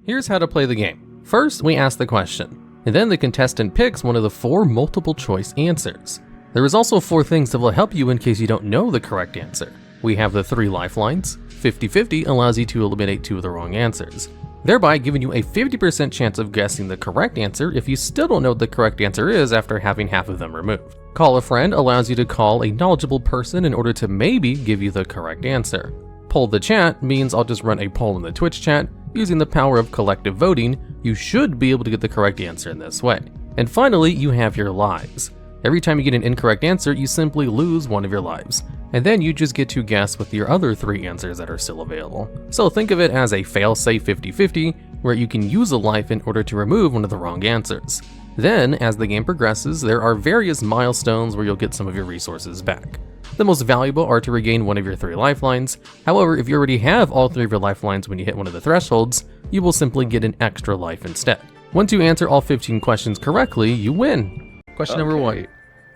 Here's how to play the game. First, we ask the question, and then the contestant picks one of the 4 multiple choice answers. There is also 4 things that will help you in case you don't know the correct answer. We have the 3 lifelines. 50-50 allows you to eliminate 2 of the wrong answers, thereby giving you a 50% chance of guessing the correct answer if you still don't know what the correct answer is after having half of them removed. Call a friend allows you to call a knowledgeable person in order to maybe give you the correct answer. Poll the chat means I'll just run a poll in the Twitch chat. Using the power of collective voting, you should be able to get the correct answer in this way. And finally, you have your lives. Every time you get an incorrect answer, you simply lose 1 of your lives. And then you just get to guess with your other 3 answers that are still available. So think of it as a fail-safe 50-50, where you can use a life in order to remove one of the wrong answers. Then, as the game progresses, there are various milestones where you'll get some of your resources back. The most valuable are to regain 1 of your 3 lifelines. However, if you already have all 3 of your lifelines when you hit one of the thresholds, you will simply get an extra life instead. Once you answer all 15 questions correctly, you win. Question number 1.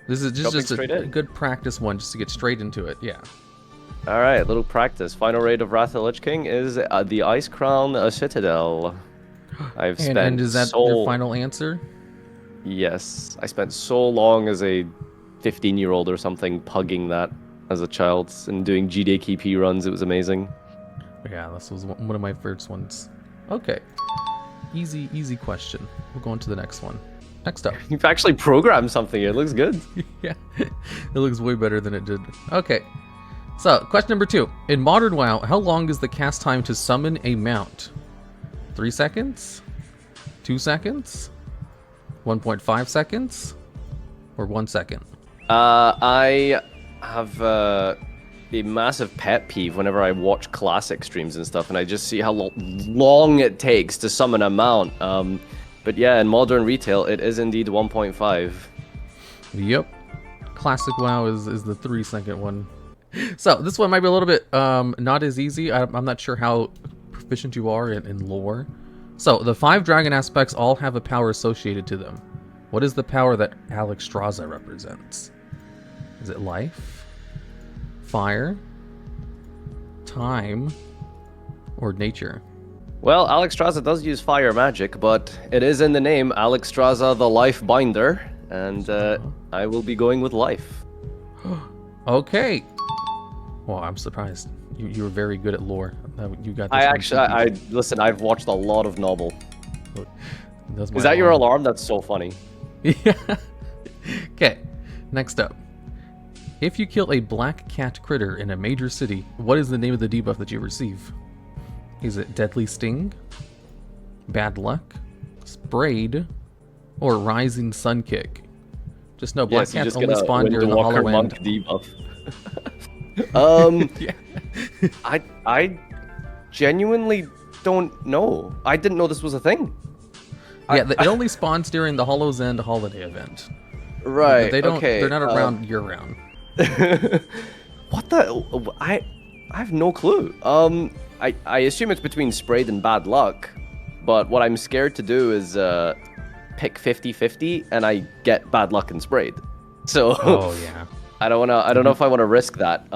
This is just a good practice one, just to get straight into it, yeah. Alright, little practice. Final raid of Wrath of the Lich King is the Ice Crown Citadel. I've spent and is that your final answer? Yes. I spent so long as a 15-year-old or something pugging that as a child and doing GDKP runs. It was amazing. Yeah, this was one of my first ones. Okay. Easy question. We'll go on to the next one. Next up. You've actually programmed something. It looks good. Yeah, it looks way better than it did. Okay. So, question number 2. In Modern WoW, how long is the cast time to summon a mount? 3 seconds? 2 seconds? 1.5 seconds? Or 1 second? I have a massive pet peeve whenever I watch classic streams and stuff, and I just see how long it takes to summon a mount. But yeah, in modern retail, it is indeed 1.5. Yep. Classic WoW is the 3-second one. So this one might be a little bit not as easy. I'm not sure how proficient you are in lore. So the 5 dragon aspects all have a power associated to them. What is the power that Alexstraza represents? Is it life, fire, time, or nature? Well, Alexstraza does use fire magic, but it is in the name Alexstraza the Life Binder, and I will be going with life. Okay. Well, I'm surprised. You were very good at lore. You got this. Listen, I've watched a lot of Novel. Is that your alarm? That's so funny. Yeah. Okay, next up. If you kill a black cat critter in a major city, what is the name of the debuff that you receive? Is it Deadly Sting, Bad Luck, Sprayed, or Rising Sun Kick? Just know black cats only spawn during the hollow end. Debuff. Yeah. I genuinely don't know. I didn't know this was a thing. Yeah, it only spawns during the Hollow's End holiday event. Right. They don't. Okay. They're not around year round. What the? I have no clue. I assume it's between Sprayed and Bad Luck, but what I'm scared to do is pick 50-50 and I get Bad Luck and Sprayed. So. Oh yeah. I don't know if I want to risk that.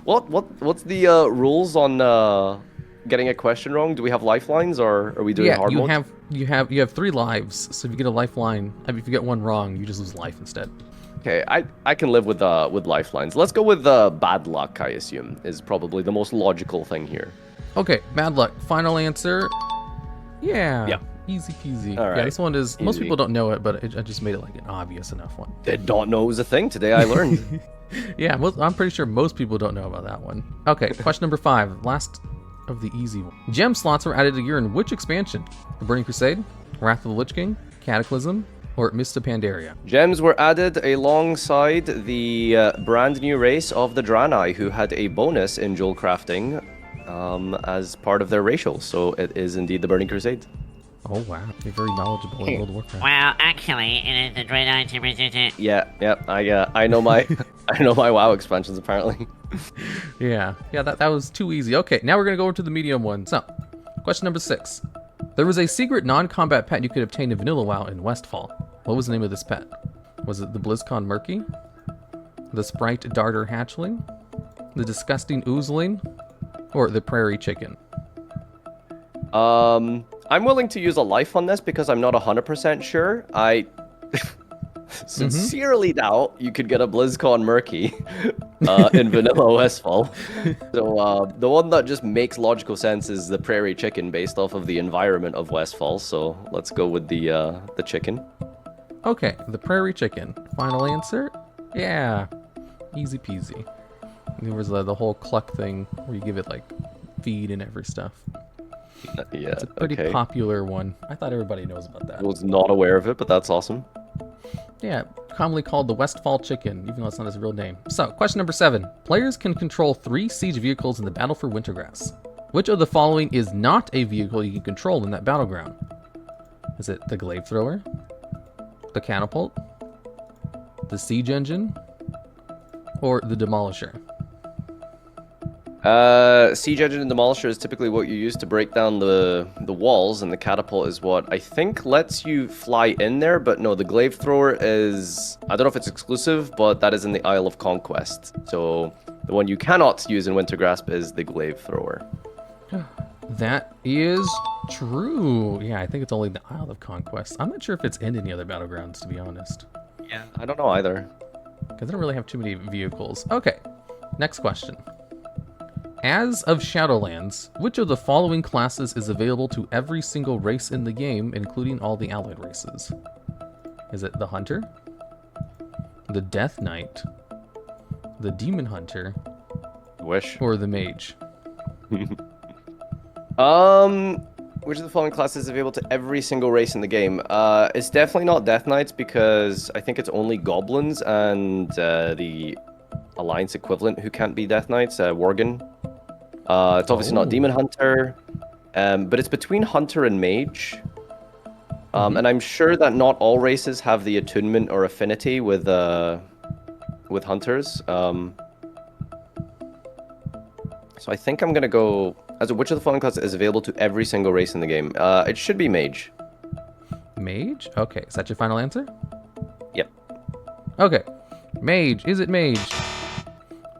What's the rules on getting a question wrong? Do we have lifelines, or are we doing hard mode? you have 3 lives. So if you get a lifeline, if you get one wrong, you just lose life instead. Okay, I can live with lifelines. Let's go with Bad Luck. I assume is probably the most logical thing here. Okay, Bad Luck. Final answer. Yeah. Yeah. Easy peasy. All right. Yeah, this one is. Easy. Most people don't know it, but I just made it like an obvious enough one. They don't know it was a thing today. I learned. Yeah, I'm pretty sure most people don't know about that one. Okay, question number 5. Last of the easy one. Gem slots were added a year in which expansion? The Burning Crusade, Wrath of the Lich King, Cataclysm, or Mist of Pandaria? Gems were added alongside the brand new race of the Draenei, who had a bonus in jewel crafting as part of their racial. So it is indeed the Burning Crusade. Oh wow, you're very knowledgeable in World of Warcraft. Well, actually, it is the Draenei to resist it. Yeah, I know my I know my WoW expansions apparently. Yeah, that was too easy. Okay, now we're gonna go into the medium one. So, question number 6. There was a secret non-combat pet you could obtain in Vanilla WoW in Westfall. What was the name of this pet? Was it the BlizzCon Murky? The Sprite Darter Hatchling? The Disgusting Oozling? Or the Prairie Chicken? I'm willing to use a life on this because I'm not 100% sure. I sincerely doubt you could get a BlizzCon Murky in vanilla Westfall. So the one that just makes logical sense is the prairie chicken based off of the environment of Westfall. So let's go with the chicken. Okay, the prairie chicken. Final answer? Yeah, easy peasy. There was the whole cluck thing where you give it like feed and every stuff. Yeah, It's a pretty popular one. I thought everybody knows about that. I was not aware of it, but that's awesome. Yeah, commonly called the Westfall chicken, even though it's not his real name. So, question number 7. Players can control 3 siege vehicles in the battle for Wintergrass. Which of the following is not a vehicle you can control in that battleground? Is it the glaive thrower, the catapult, the siege engine, or the demolisher? Siege engine and demolisher is typically what you use to break down the walls, and the catapult is what I think lets you fly in there. But no, the glaive thrower is, I don't know if it's exclusive, but that is in the Isle of Conquest. So the one you cannot use in Wintergrasp is the glaive thrower. That is true. Yeah, I think it's only the Isle of Conquest. I'm not sure if it's in any other battlegrounds, to be honest. Yeah, I don't know either. Because I don't really have too many vehicles. Okay, next question. As of Shadowlands, which of the following classes is available to every single race in the game, including all the allied races? Is it the Hunter, the Death Knight, the Demon Hunter, Wish. or the Mage? Which of the following classes is available to every single race in the game? It's definitely not Death Knights because I think it's only Goblins and the Alliance equivalent who can't be Death Knights, Worgen. It's obviously not Demon Hunter, but it's between Hunter and Mage. And I'm sure that not all races have the attunement or affinity with Hunters. So I think I'm gonna go as which of the following classes is available to every single race in the game. It should be Mage. Mage? Okay, is that your final answer? Yep. Okay. Mage. Is it Mage?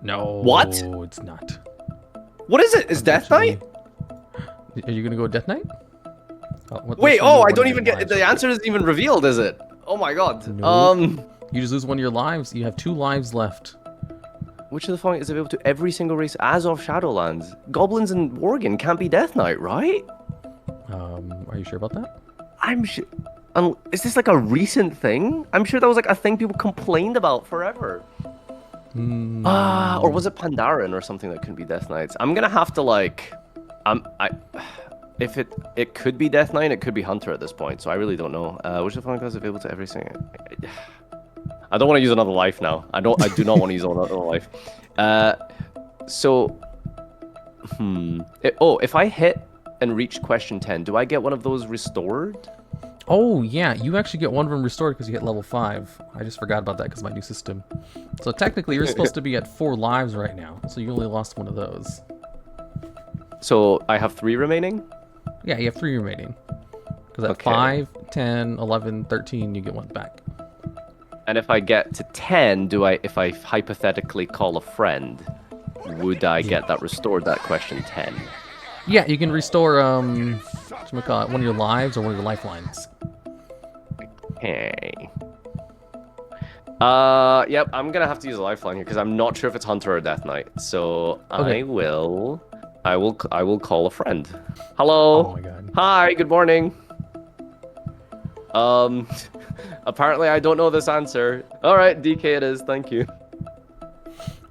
No. What? It's not. What is it? Is Death Knight? Are you gonna go Death Knight? Wait, I don't even get the answer isn't even revealed, is it? Oh my god. Nope. You just lose one of your lives. You have 2 lives left. Which of the following is available to every single race as of Shadowlands? Goblins and Worgen can't be Death Knight, right? Are you sure about that? I'm sure. Is this like a recent thing? I'm sure that was like a thing people complained about forever. Or was it Pandaren or something that couldn't be Death Knights? I'm gonna have to like, if it could be Death Knight, it could be Hunter at this point. So I really don't know. Which of the following classes is available to every single? I don't want to use another life now. I do not want to use another life. If I hit and reach question 10, do I get one of those restored? Oh, yeah, you actually get one of them restored because you hit level 5. I just forgot about that because my new system. So technically, you're supposed to be at 4 lives right now, so you only lost one of those. So I have 3 remaining? Yeah, you have 3 remaining. Because at 5, 10, 11, 13, you get one back. And if I get to 10, if I hypothetically call a friend, would I get that restored, that question 10? Yeah, you can restore, whatchamacallit, one of your lives or one of your lifelines. Okay. Yep, I'm gonna have to use a lifeline here because I'm not sure if it's Hunter or Death Knight. So okay. I will call a friend. Hello. Oh my god. Hi, good morning. Apparently I don't know this answer. Alright, DK it is, thank you.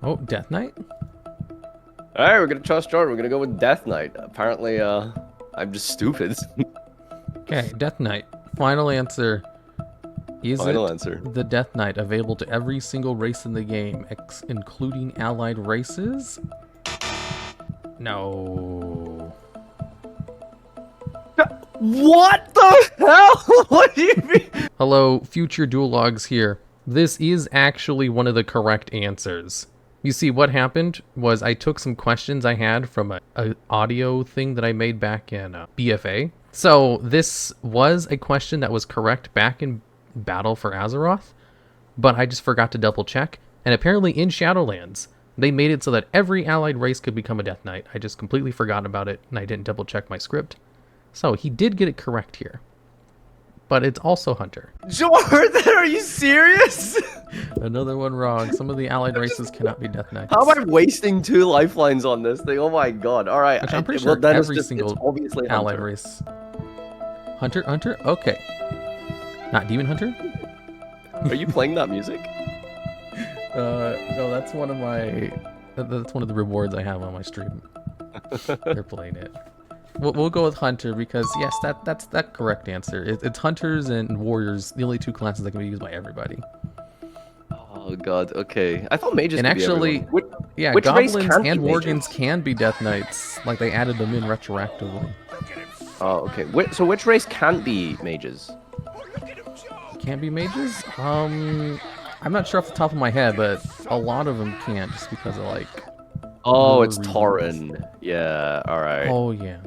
Oh, Death Knight? Alright, we're gonna trust Jordan. We're gonna go with Death Knight. Apparently, I'm just stupid. Okay, Death Knight. Final answer. Is Final it answer. the Death Knight available to every single race in the game, including allied races? No. What the hell? What do you mean? Hello, future DuelLogs here. This is actually one of the correct answers. You see, what happened was I took some questions I had from a audio thing that I made back in BFA. So this was a question that was correct back in Battle for Azeroth, but I just forgot to double check. And apparently in Shadowlands, they made it so that every allied race could become a Death Knight. I just completely forgot about it, and I didn't double check my script. So he did get it correct here. But it's also Hunter. Jordan, are you serious? Another one wrong. Some of the allied races cannot be Death Knights. How am I wasting 2 lifelines on this thing? Oh my god. Alright. Which I'm pretty well, sure then every it's single obviously allied Hunter. race. Hunter? Okay. Not Demon Hunter? Are you playing that music? No, that's one of my... That's one of the rewards I have on my stream. They're playing it. We'll go with Hunter because, yes, that's that correct answer. It's Hunters and Warriors, the only 2 classes that can be used by everybody. Oh god, okay. I thought mages And could be actually, everyone. yeah, which race Goblins can't and be Worgens mages? can be Death Knights. Like, they added them in retroactively. Oh, okay. So which race can't be mages? Can't be mages? I'm not sure off the top of my head, but a lot of them can't just because of, like... Oh, lore it's reasons. Tauren. Yeah, alright. Oh, yeah.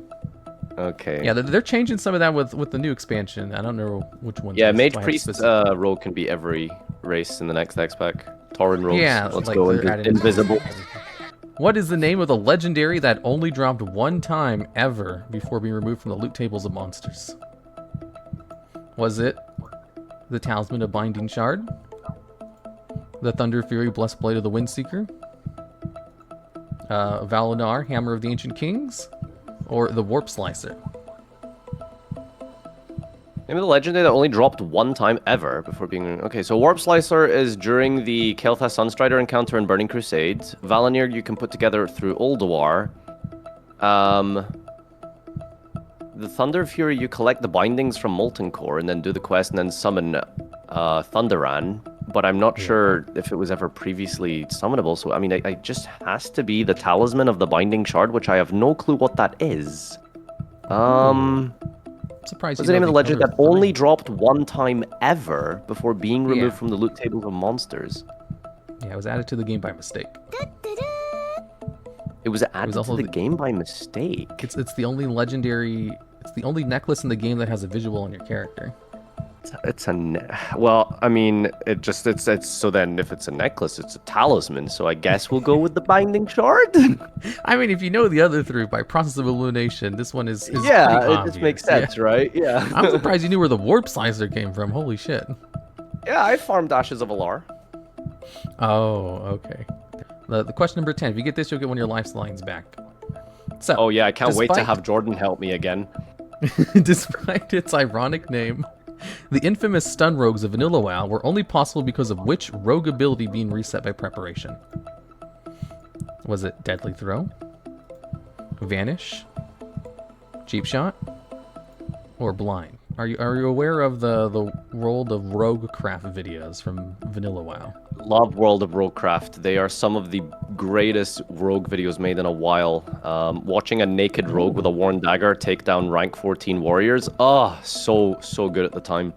Okay. Yeah, they're changing some of that with the new expansion. I don't know which one. Yeah, Mage Priest rogue can be every race in the next X-Pack. Tauren rogues. Yeah, Let's like go they're adding invisible. What is the name of the legendary that only dropped 1 time ever before being removed from the loot tables of monsters? Was it the Talisman of Binding Shard? The Thunder Fury Blessed Blade of the Windseeker? Valinar, Hammer of the Ancient Kings? Or the Warp Slicer? Name of the legendary that only dropped 1 time ever before being... Okay, so Warp Slicer is during the Kael'thas Sunstrider encounter in Burning Crusade. Valinir you can put together through Ulduar. The Thunder Fury, you collect the bindings from Molten Core and then do the quest and then summon Thunderan. But I'm not sure if it was ever previously summonable. So, I mean, it just has to be the Talisman of the Binding Shard, which I have no clue what that is. Surprised. What's the name of the legend that only dropped 1 time ever before being removed from the loot tables of monsters? Yeah, it was added to the game by mistake. It was added to the game by mistake. It's the only legendary. It's the only necklace in the game that has a visual on your character. Well, I mean, it's so then if it's a necklace, it's a talisman. So I guess we'll go with the Binding Shard. I mean, if you know the other 3 by process of elimination, this one is yeah, pretty it just makes obvious. sense, right? Yeah. I'm surprised you knew where the Warp Slicer came from. Holy shit. Yeah, I farmed Ashes of Alar. Oh, okay. The question number 10. If you get this, you'll get one of your lifelines back. So. Oh yeah, I can't wait to have Jordan help me again. Despite its ironic name, the infamous stun rogues of Vanilla WoW were only possible because of which rogue ability being reset by preparation? Was it Deadly Throw, Vanish, Cheap Shot, or Blind? Are you aware of the World of Roguecraft videos from Vanilla WoW? Love World of Roguecraft. They are some of the greatest rogue videos made in a while. Watching a naked rogue with a worn dagger take down rank 14 warriors. Oh, so good at the time.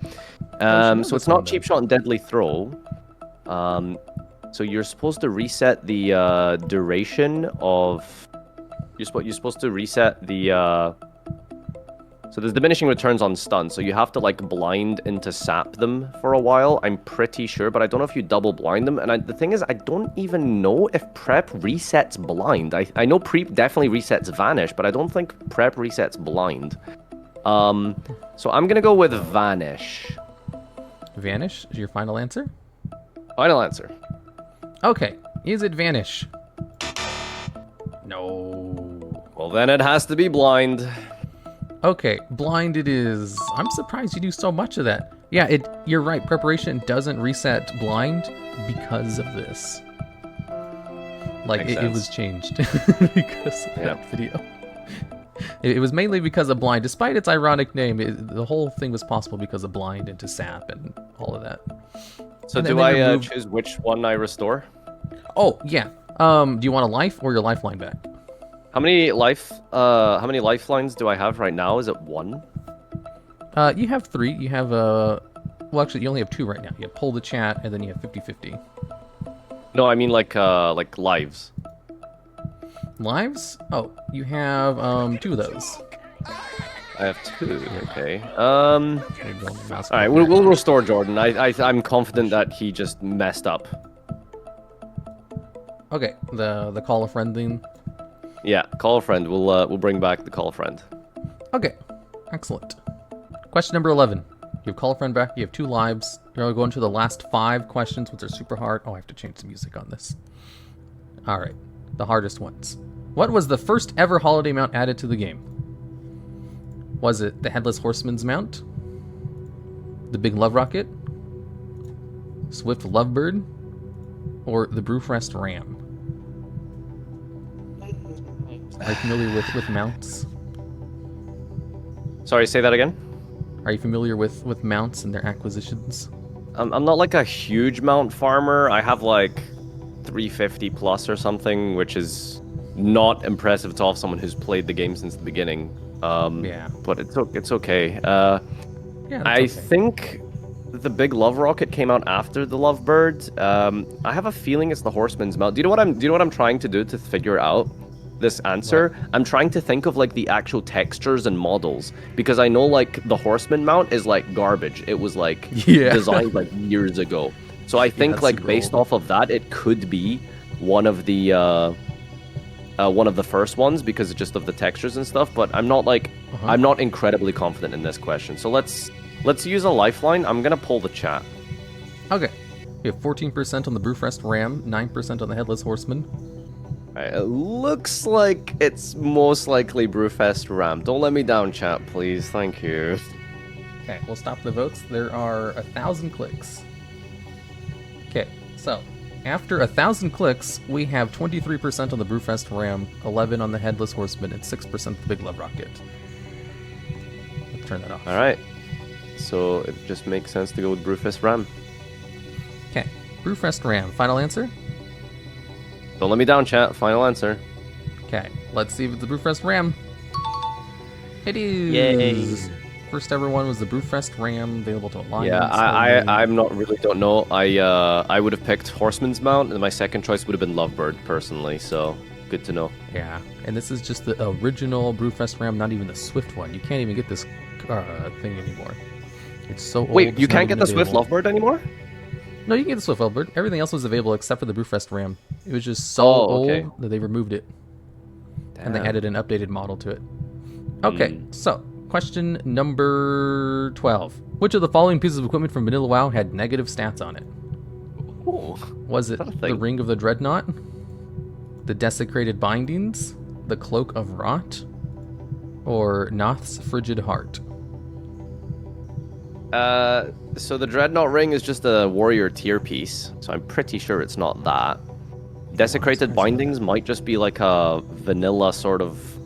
So it's not Cheap Shot and Deadly Throw. So you're supposed to reset the duration of... You're supposed to reset the... So there's diminishing returns on stun, so you have to like blind into sap them for a while, I'm pretty sure, but I don't know if you double blind them, and the thing is, I don't even know if prep resets blind. I know prep definitely resets vanish, but I don't think prep resets blind. So I'm gonna go with vanish. Vanish is your final answer? Final answer. Okay, is it Vanish? No. Well then it has to be blind. Okay, blind it is. I'm surprised you do so much of that. Yeah, you're right. Preparation doesn't reset blind because of this. Like, it was changed because of that video. It was mainly because of blind. Despite its ironic name, the whole thing was possible because of blind into sap and all of that. So do I choose which one I restore? Oh, yeah. Do you want a life or your lifeline back? How many lifelines do I have right now? Is it 1? You have 3. You have well, actually, you only have 2 right now. You have pull the chat, and then you have 50-50. No, I mean like lives. Lives? Oh, you have 2 of those. I have 2. Okay. All All right, we'll restore Jordan. I'm confident that he just messed up. Okay, the call a friend thing. Yeah, call a friend. We'll bring back the call a friend. Okay. Excellent. Question number 11. You have call a friend back. You have 2 lives. You're going to the last 5 questions, which are super hard. Oh, I have to change the music on this. All right. The hardest ones. What was the first ever holiday mount added to the game? Was it the Headless Horseman's mount? The Big Love Rocket? Swift Lovebird? Or the Brewfest Ram? Are you familiar with mounts? Sorry, say that again? Are you familiar with mounts and their acquisitions? I'm not like a huge mount farmer. I have like 350 plus or something, which is not impressive to all someone who's played the game since the beginning. Yeah. But it's okay. Yeah, that's I okay. think the Big Love Rocket came out after the Lovebird. I have a feeling it's the Horseman's mount. Do you know what I'm trying to do to figure out this answer? What? I'm trying to think of like the actual textures and models, because I know like the Horseman mount is like garbage. It was like Yeah. designed like years ago. So I think that's like super based old. off of that, it could be one of the first ones because just of the textures and stuff. But I'm not like I'm not incredibly confident in this question. So let's use a lifeline. I'm gonna pull the chat. Okay. You have 14% on the Brewfest Ram, 9% on the Headless Horseman. It looks like it's most likely Brewfest Ram. Don't let me down, chat, please. Thank you. Okay, we'll stop the votes. There are 1,000 clicks. Okay, so after 1,000 clicks, we have 23% on the Brewfest Ram, 11 on the Headless Horseman, and 6% the Big Love Rocket. Let's turn that off. All right. So it just makes sense to go with Brewfest Ram. Okay, Brewfest Ram. Final answer? Don't let me down, chat. Final answer. Okay, let's see if it's the Brewfest Ram. It is. Yay. First ever one was the Brewfest Ram, available to Alliance. Yeah, only. I'm not really don't know. I would have picked Horseman's Mount, and my second choice would have been Lovebird personally. So good to know. Yeah, and this is just the original Brewfest Ram, not even the Swift one. You can't even get this thing anymore. It's so old. Wait, it's you not can't get even the Swift available. Lovebird anymore? No, you can get the Swift Lovebird. Everything else was available except for the Brewfest Ram. It was just so Oh, okay. old that they removed it. And they Damn. added an updated model to it. Okay, so question number 12. Which of the following pieces of equipment from Vanilla WoW had negative stats on it? Ooh. Was it That's a the thing. Ring of the Dreadnought? The Desecrated Bindings? The Cloak of Rot? Or Noth's Frigid Heart? So the Dreadnought Ring is just a warrior tier piece, so I'm pretty sure it's not that. Desecrated Bindings might just be like a vanilla sort of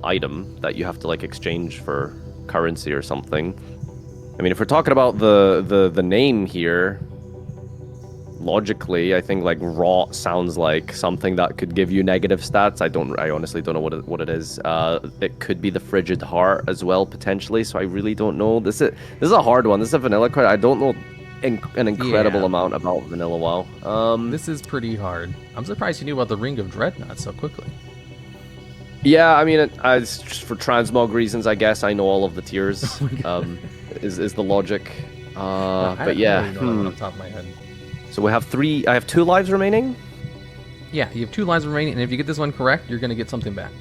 item that you have to like exchange for currency or something. I mean, if we're talking about the name here, logically, I think like Rot sounds like something that could give you negative stats. I honestly don't know what it is. It could be the Frigid Heart as well potentially. So I really don't know. This is a hard one. This is a vanilla card. I don't know an incredible Yeah. amount about Vanilla WoW. This is pretty hard. I'm surprised you knew about the Ring of Dreadnought so quickly. Yeah, I mean, it's just for transmog reasons, I guess. I know all of the tiers. Is the logic. But yeah. I don't really know off the top of my head. So I have 2 lives remaining. Yeah, you have 2 lives remaining, and if you get this one correct, you're going to get something back.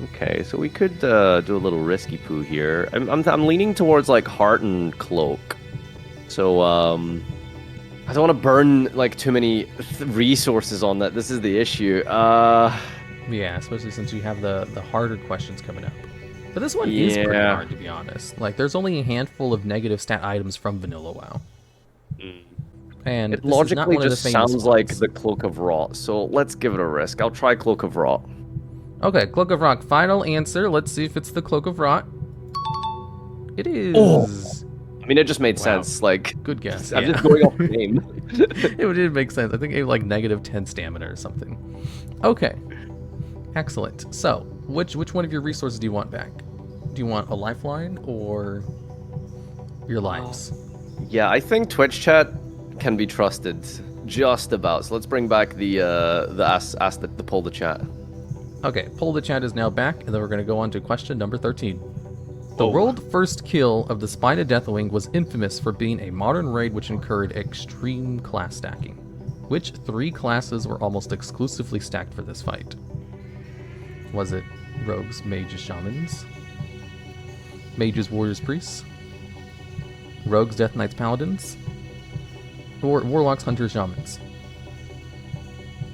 Okay, so we could do a little risky poo here. I'm leaning towards like Heart and Cloak. So I don't want to burn like too many resources on that. This is the issue. Yeah, especially since you have the harder questions coming up. But this one is pretty Yeah. hard, to be honest. Like, there's only a handful of negative stat items from Vanilla WoW. And It this is not logically one of the just famous sounds like ones. the Cloak of Rot. So let's give it a risk. I'll try Cloak of Rot. Okay, Cloak of Rot. Final answer. Let's see if it's the Cloak of Rot. It is. Oh. I mean, it just made Wow. sense. Like, Good guess. I'm yeah. just going off the name. It did make sense. I think it had like negative 10 stamina or something. Okay. Excellent. So, which one of your resources do you want back? Do you want a lifeline or your lives? Yeah, I think Twitch chat can be trusted just about. So let's bring back the poll the chat. Okay, poll the chat is now back, and then we're going to go on to question number 13. The world first kill of the Spine of Deathwing was infamous for being a modern raid which incurred extreme class stacking. Which 3 classes were almost exclusively stacked for this fight? Was it rogues, mages, shamans? Mages, Warriors, Priests, Rogues, Death Knights, Paladins, or Warlocks, Hunters, Shamans?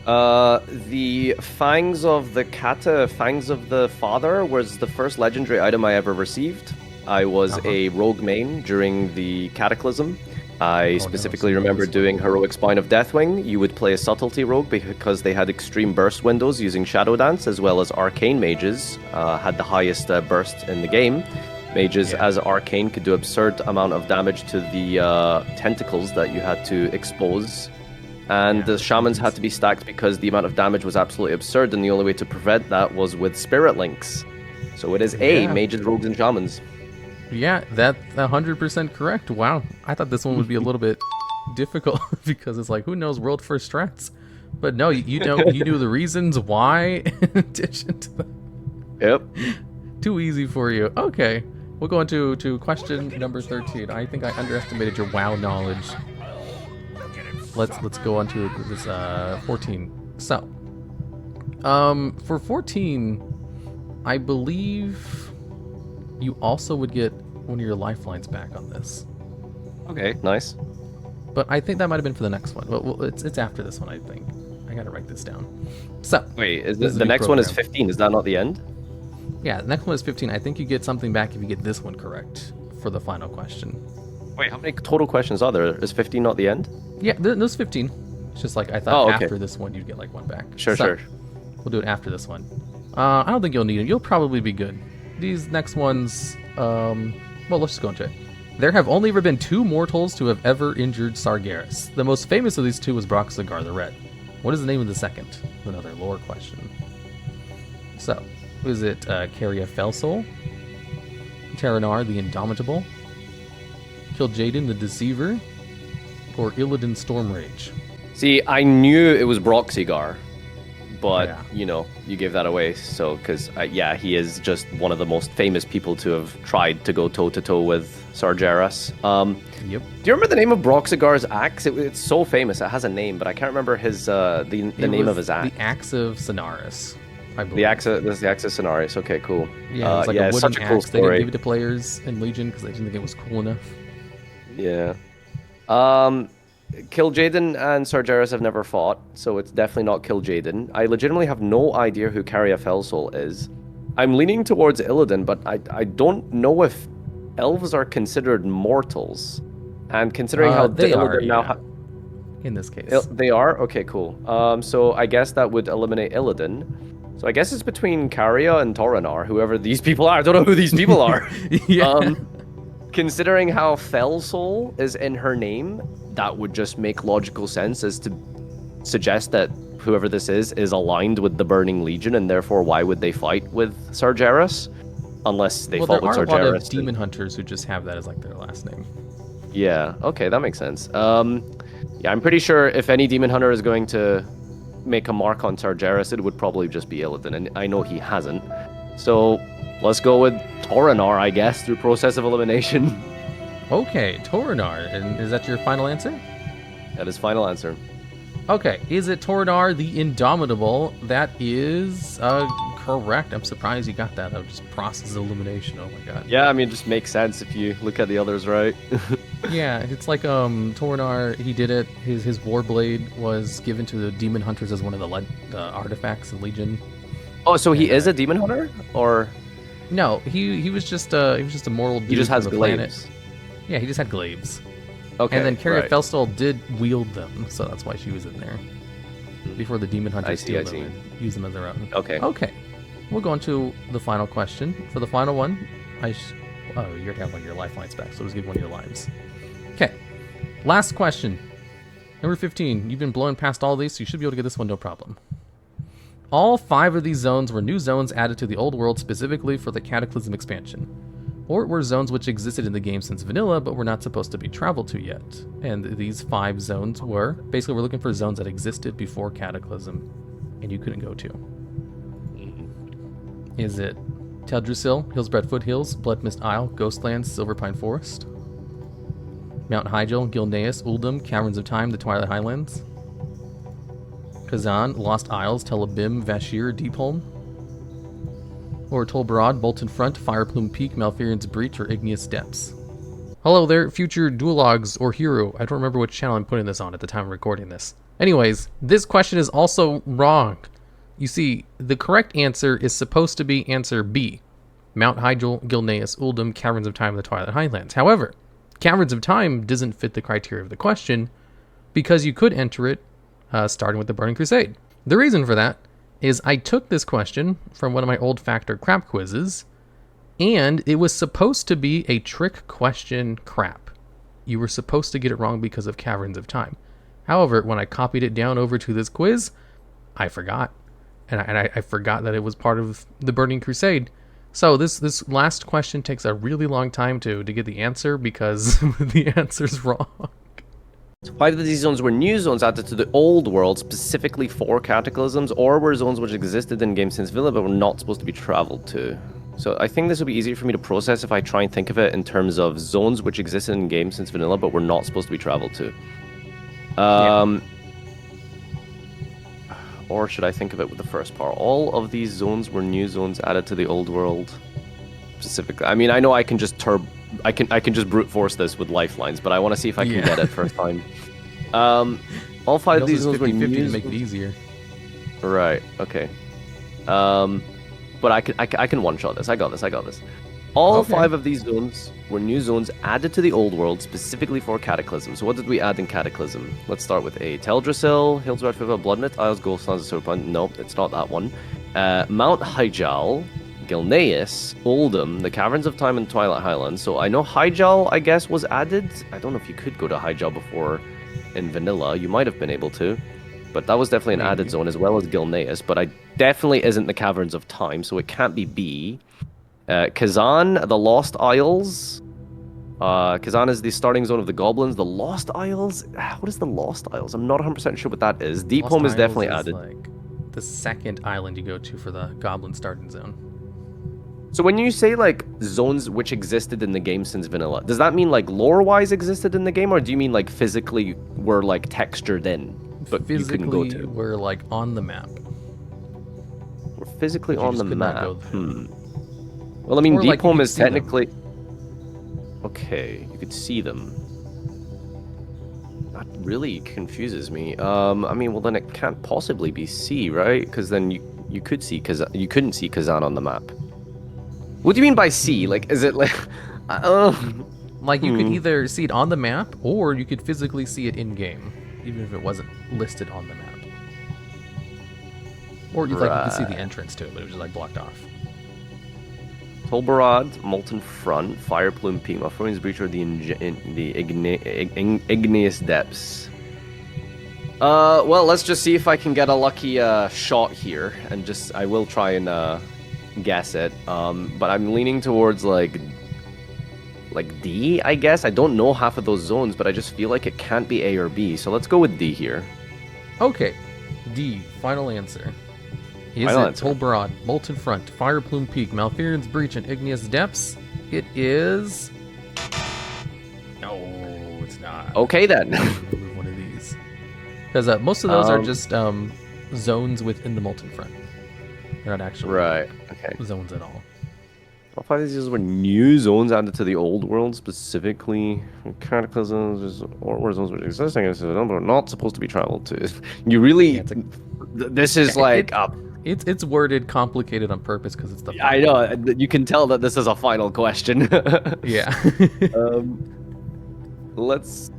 The Fangs of the Kata, Fangs of the Father was the first legendary item I ever received. I was a rogue main during the Cataclysm. I specifically remember doing Heroic Spine of Deathwing. You would play a Subtlety rogue because they had extreme burst windows using Shadow Dance, as well as Arcane Mages had the highest burst in the game. Mages as Arcane could do absurd amount of damage to the tentacles that you had to expose. And the Shamans had to be stacked because the amount of damage was absolutely absurd, and the only way to prevent that was with Spirit Links. So it is Mages, Rogues, and Shamans. Yeah, that's 100% correct. Wow. I thought this one would be a little bit difficult because it's like, who knows world first strats? But no, you knew the reasons why in addition to that. Yep. Too easy for you. Okay. We'll go into question number 13. I think I underestimated your WoW knowledge. Let's go on to this 14. So, for 14, I believe you also would get one of your lifelines back on this. Okay, nice. But I think that might have been for the next one. Well, it's after this one, I think. I gotta write this down. So, wait, the next one is 15? Is that not the end? Yeah, the next one is 15. I think you get something back if you get this one correct for the final question. Wait, how many total questions are there? Is 15 not the end? Yeah, there's 15. It's just like I thought after this one you'd get like one back. Sure. We'll do it after this one. I don't think you'll need them. You'll probably be good. These next ones, well, let's just go into it. There have only ever been 2 mortals to have ever injured Sargeras. The most famous of these 2 was Broxxigar the Red. What is the name of the second? Another lore question. So, is it Caria Fellsoul, Terranar the Indomitable, Kil'jaeden the Deceiver, or Illidan Stormrage? See, I knew it was Broxxigar, but, you know, you gave that away, so, because, he is just one of the most famous people to have tried to go toe-to-toe with Sargeras. Yep. Do you remember the name of Broxxigar's axe? It's so famous, it has a name, but I can't remember his the name of his axe. The Axe of Sonaris, I believe. This is the Axe of Sonaris, okay, cool. Yeah, it's like a wooden such a axe. cool They story. didn't give it to players in Legion because they didn't think it was cool enough. Yeah. Kil'jaeden and Sargeras have never fought, so it's definitely not Kil'jaeden. I legitimately have no idea who Caria Fellsoul is. I'm leaning towards Illidan, but I don't know if elves are considered mortals. And considering how they Illidan are, now in this case. they are? Okay, cool. So I guess that would eliminate Illidan. So I guess it's between Caria and Toranar, whoever these people are. I don't know who these people are. Yeah. Considering how Fellsoul is in her name, that would just make logical sense as to suggest that whoever this is aligned with the Burning Legion, and therefore why would they fight with Sargeras? Unless they fought with Sargeras. There are a lot of demon hunters who just have that as like their last name. Yeah, okay, that makes sense. Yeah, I'm pretty sure if any demon hunter is going to make a mark on Sargeras, it would probably just be Illidan, and I know he hasn't. So let's go with Toranar, I guess, through process of elimination. Okay, Toranar. And is that your final answer? That is final answer. Okay, is it Toranar the Indomitable? That is correct. I'm surprised you got that. Of just process of elimination. Oh my god. Yeah, I mean, it just makes sense if you look at the others, right? Yeah, it's like Toranar, he did it. His Warblade was given to the demon hunters as one of the artifacts in Legion. Oh, so he is a demon hunter, or no? He was just a mortal dude. he just has from the glaives? planet. Yeah, he just had glaives. Okay. And then Caria right. Fellsoul did wield them, so that's why she was in there. Before the demon hunters steal them and use them as their own. Okay. Okay. We'll go on to the final question. For the final one, oh, you're gonna have one of your lifelines back, so just give one of your lives. Okay. Last question. Number 15. You've been blowing past all these, so you should be able to get this one no problem. All 5 of these zones were new zones added to the old world specifically for the Cataclysm expansion. Or were zones which existed in the game since vanilla, but were not supposed to be traveled to yet. And these 5 zones were, basically we're looking for zones that existed before Cataclysm, and you couldn't go to. Is it Teldrassil, Hillsbred Foothills, Bloodmist Isle, Ghostlands, Silverpine Forest? Mount Hyjal, Gilneas, Uldum, Caverns of Time, the Twilight Highlands? Kazan, Lost Isles, Telebim, Vashir, Deepholm? or Tolbarad, Bolton Front, Fireplume Peak, Malfearn's Breach, or Igneous Depths? Hello there, future DuelLogs or Hero. I don't remember which channel I'm putting this on at the time of recording this. Anyways, this question is also wrong. You see, the correct answer is supposed to be answer B. Mount Hyjal, Gilneas, Uldum, Caverns of Time, and the Twilight Highlands. However, Caverns of Time doesn't fit the criteria of the question because you could enter it starting with the Burning Crusade. The reason for that is I took this question from one of my old Factor crap quizzes, and it was supposed to be a trick question crap. You were supposed to get it wrong because of Caverns of Time. However, when I copied it down over to this quiz, I forgot. And I forgot that it was part of the Burning Crusade. So this last question takes a really long time to get the answer because the answer's wrong. 5 of these zones were new zones added to the old world specifically for Cataclysms, or were zones which existed in game since Vanilla but were not supposed to be traveled to. So I think this will be easier for me to process if I try and think of it in terms of zones which existed in game since Vanilla but were not supposed to be traveled to. Or should I think of it with the first part? All of these zones were new zones added to the old world specifically. I mean, I know I can just I can just brute force this with lifelines, but I want to see if I can get it first time. All 5 of these zones were new to make it easier. Right. Okay. But I can one-shot this. I got this. All 5 of these zones were new zones added to the old world specifically for Cataclysm. So what did we add in Cataclysm? Let's start with A. Teldrassil, Hillsward River, Bloodmit, Isles, Ghoullands, Serpent. No, it's not that one. Mount Hyjal, Gilneas, Uldum, the Caverns of Time, and Twilight Highlands. So I know Hyjal, I guess, was added. I don't know if you could go to Hyjal before in Vanilla. You might have been able to. But that was definitely an added zone, as well as Gilneas. But I definitely isn't the Caverns of Time, so it can't be B. Kazan, the Lost Isles. Kazan is the starting zone of the Goblins. The Lost Isles? What is the Lost Isles? I'm not 100% sure what that is. Deep Home is definitely added. Like the second island you go to for the Goblin starting zone. So when you say like zones which existed in the game since Vanilla, does that mean like lore-wise existed in the game, or do you mean like physically were like textured in, but you couldn't go to? We're like on the map. We're physically on the map. Well, I mean, Or, Deep like, you Home could is see them. technically... Okay, you could see them. That really confuses me. I mean, well then it can't possibly be C, right? Because then you could see Kazan. You couldn't see Kazan on the map. What do you mean by C? Like, is it like... Like you could either see it on the map, or you could physically see it in game, even if it wasn't listed on the map. Or you could see the entrance to it, but it was just like blocked off. Tolbarad, Molten Front, Fireplume Peak, Malfearn's Breach, or the Igneous Depths. Well, let's just see if I can get a lucky shot here, and I will try and guess it. But I'm leaning towards like D, I guess. I don't know half of those zones, but I just feel like it can't be A or B. So let's go with D here. Okay, D. Final answer. Is Final it answer. Tolbarad, Molten Front, Fireplume Peak, Malfearn's Breach, and Igneous Depths? It is... No, it's not. Okay then. Remove one of these. Because most of those are just zones within the Molten Front. They're not actually zones at all. All 5 of these were new zones added to the old world, specifically Cataclysms, or were zones which existing but are not supposed to be traveled to. You really... this is like... It's worded complicated on purpose because it's the I know, you can tell that this is a final question. Yeah. Let's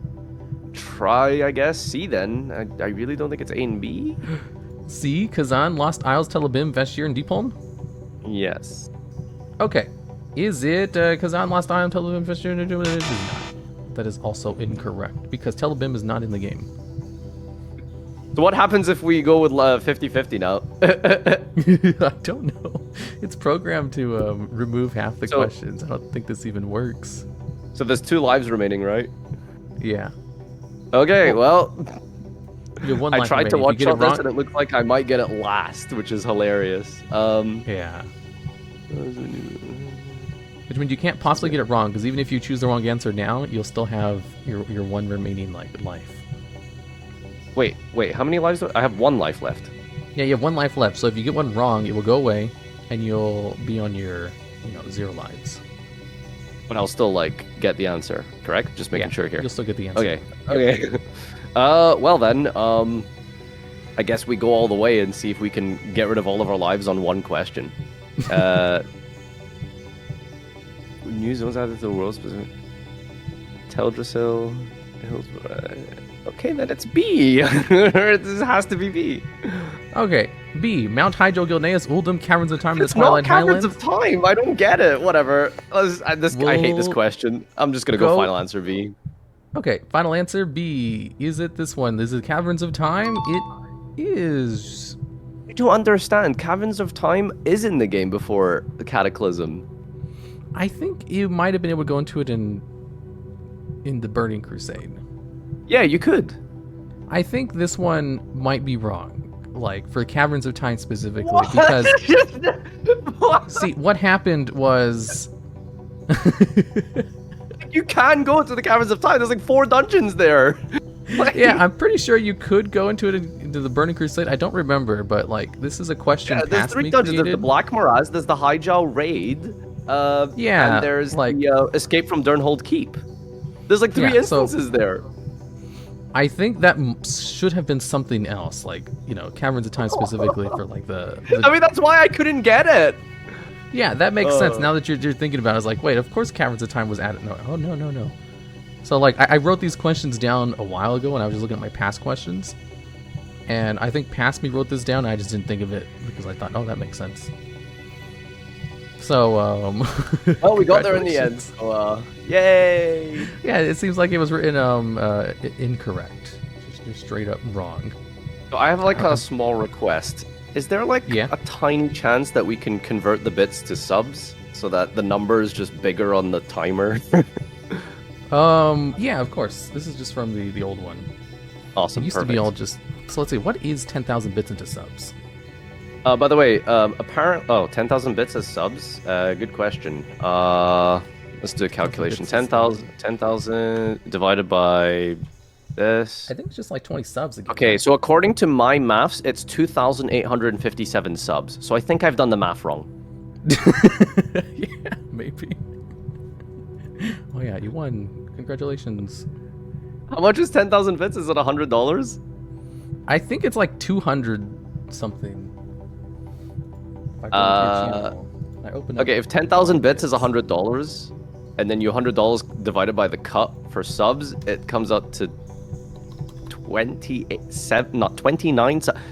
try, I guess, C then. I really don't think it's A and B. C, Kazan, Lost Isles, Telebim, Vashtir, and Deepholm? Yes. Okay. Is it Kazan, Lost Isles, Telebim, Vashtir? It is not. That is also incorrect because Telebim is not in the game. So what happens if we go with 50-50 now? I don't know. It's programmed to remove half the questions. I don't think this even works. So there's 2 lives remaining, right? Yeah. Okay, well... You have one I life tried to remaining. If you watch get it this and it looked like I might get it last, which is hilarious. Yeah. Which means you can't possibly get it wrong, because even if you choose the wrong answer now, you'll still have your one remaining life. Wait, how many lives do I have? 1 life left. Yeah, you have 1 life left, so if you get one wrong, it will go away, and you'll be on your, 0 lives. But I'll still like get the answer, correct? Just making sure here. You'll still get the answer. Okay. Okay. Well then, I guess we go all the way and see if we can get rid of all of our lives on one question. New zones added to the world specific. Teldrassil. Okay, then it's B. This has to be B. Okay, B. Mount Hydro Gilneas, Uldum, Caverns of Time, and the It's Twilight not Caverns Highlands. of Time. I don't get it. Whatever. I hate this question. I'm just gonna go final answer B. Okay, final answer B. Is it this one? Is it Caverns of Time? It is. I don't understand. Caverns of Time is in the game before the Cataclysm. I think you might have been able to go into it in the Burning Crusade. Yeah, you could. I think this one might be wrong. Like, for Caverns of Time specifically, because... See, what happened was... You can go to the Caverns of Time. There's like 4 dungeons there. Like... Yeah, I'm pretty sure you could go into the Burning Crusade. I don't remember, but like, this is a question there's 3 dungeons. There's the Black Morass, there's the Highjow Raid, and there's like, the Escape from Durnhold Keep. There's like 3 instances there. I think that should have been something else, like, Caverns of Time specifically for like the... I mean, that's why I couldn't get it. Yeah, that makes sense. Now that you're thinking about it, I was like, wait, of course Caverns of Time was added. No, oh, no. So, like, I wrote these questions down a while ago, and I was just looking at my past questions. And I think past me wrote this down, and I just didn't think of it, because I thought, oh, that makes sense. So, well, we got there in the end, so, yay! Yeah, it seems like it was written, incorrect. Just straight up wrong. So I have, like, a small request. Is there, like, a tiny chance that we can convert the bits to subs, so that the number is just bigger on the timer? Yeah, of course. This is just from the old one. Awesome, It used to be all just... So let's see, what is 10,000 bits into subs? By the way, 10,000 bits as subs? Good question. Let's do a calculation. 10,000 divided by this. I think it's just like 20 subs again. Okay, so according to my maths, it's 2,857 subs. So I think I've done the math wrong. Yeah, maybe. Oh yeah, you won. Congratulations. How much is 10,000 bits? Is it $100? I think it's like 200 something. Okay, if 10,000 bits is $100, and then you $100 divided by the cut for subs, it comes out to 29.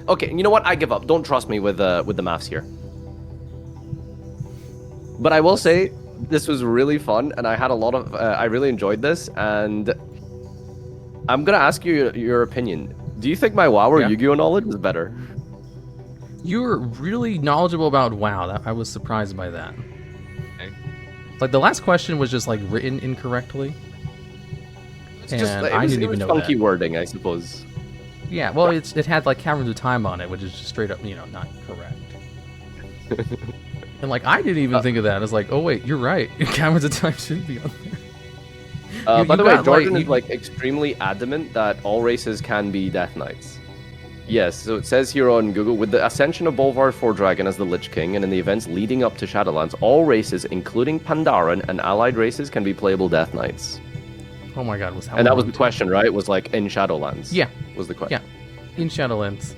Okay, you know what? I give up. Don't trust me with the maths here. But I will say, this was really fun, and I had a lot of... I really enjoyed this, and I'm gonna ask you your opinion. Do you think my WoW or Yu-Gi-Oh knowledge is better? You're really knowledgeable about WoW. I was surprised by that. Okay. Like, the last question was just, like, written incorrectly. It's just, I didn't even know funky wording, I suppose. Yeah, well, it had, like, Caverns of Time on it, which is just straight up, not correct. And, like, I didn't even think of that. I was like, oh, wait, you're right. Caverns of Time shouldn't be on there. By the way, Jordan is, like, extremely adamant that all races can be Death Knights. Yes, so it says here on Google, with the ascension of Bolvar Fordragon as the Lich King, and in the events leading up to Shadowlands, all races, including Pandaren and allied races, can be playable Death Knights. Oh my god, and that was the question, right? Was like, in Shadowlands? Yeah. Was the question. Yeah, in Shadowlands.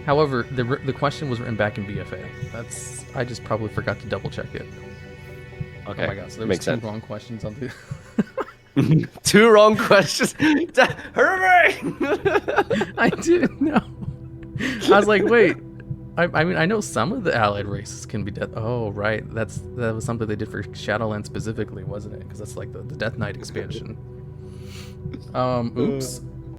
However, the question was written back in BFA. I just probably forgot to double check it. Okay, oh my god, so there was two wrong questions on the... 2 wrong questions. Hurry! I didn't know. I was like, wait. I mean, I know some of the allied races can be death. Oh, right. That was something they did for Shadowlands specifically, wasn't it? Because that's like the Death Knight expansion. Oops.